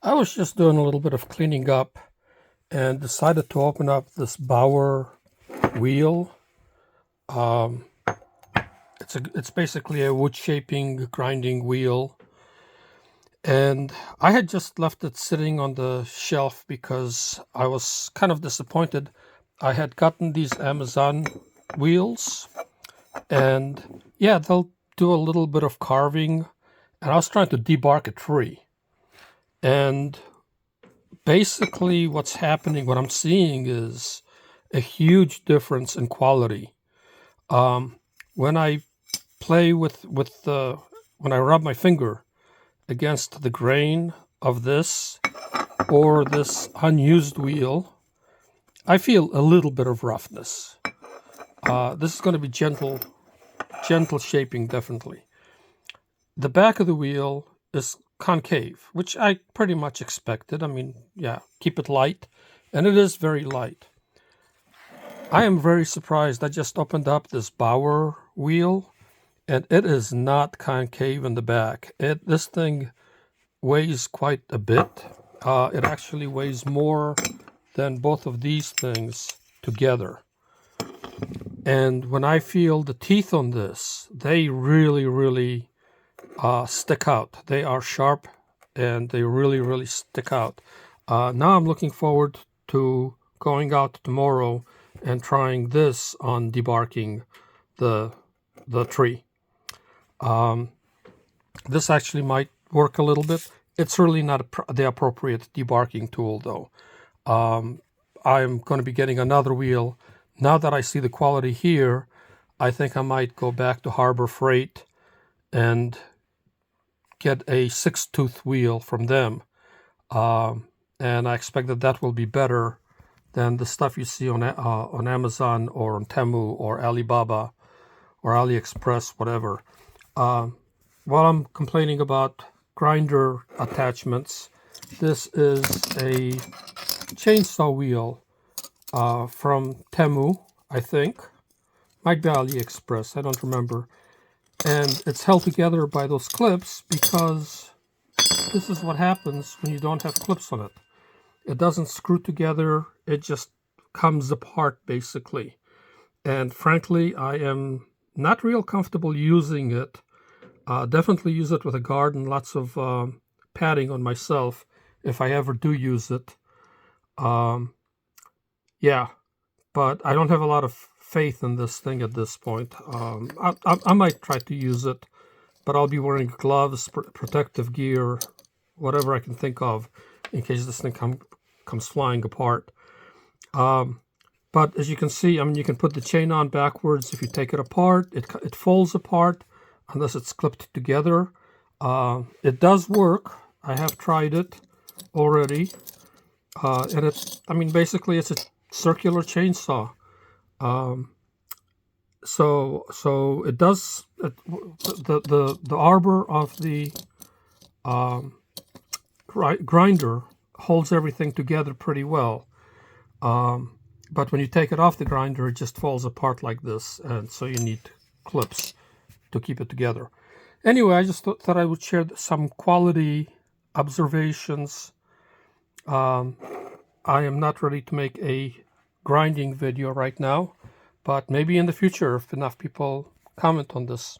I was just doing a little bit of cleaning up and decided to open up this Bauer wheel. Um, it's basically a wood shaping grinding wheel, and I had just left it sitting on the shelf because I was kind of disappointed. I had gotten these Amazon wheels, and yeah, they'll do a little bit of carving, and I was trying to debark a tree, and basically what's happening, what I'm seeing is a huge difference in quality. Um, when I play with the when I rub my finger against the grain of this or this unused wheel, I feel a little bit of roughness. This is going to be gentle shaping, definitely. The back of the wheel is concave, which I pretty much expected. I mean, yeah, keep it light, and it is very light. I am very surprised. I just opened up this Bauer wheel, and it is not concave in the back. This thing weighs quite a bit. It actually weighs more than both of these things together. And when I feel the teeth on this, they really stick out. They are sharp, and they really stick out. Now I'm looking forward to going out tomorrow and trying this on debarking the tree. This actually might work a little bit. It's really not the appropriate debarking tool, though. I'm going to be getting another wheel. Now that I see the quality here, I think I might go back to Harbor Freight and get a 6-tooth wheel from them. And I expect that will be better than the stuff you see on Amazon or on Temu or Alibaba or AliExpress, whatever. While I'm complaining about grinder attachments, this is a chainsaw wheel from Temu, I think. Might be AliExpress, I don't remember. And it's held together by those clips because this is what happens when you don't have clips on it. It doesn't screw together, it just comes apart basically. And frankly, I am not real comfortable using it. Definitely use it with a garden, lots of padding on myself if I ever do use it. Yeah, but I don't have a lot of faith in this thing at this point. I might try to use it, but I'll be wearing gloves, protective gear, whatever I can think of in case this thing comes flying apart. But as you can see, I mean, you can put the chain on backwards. If you take it apart, it folds apart unless it's clipped together. It does work. I have tried it already. And I mean, basically it's a circular chainsaw. So it does, the arbor of the grinder holds everything together pretty well. But when you take it off the grinder, it just falls apart like this, and so you need clips to keep it together. Anyway, I just thought I would share some quality observations. I am not ready to make a grinding video right now, but maybe in the future if enough people comment on this.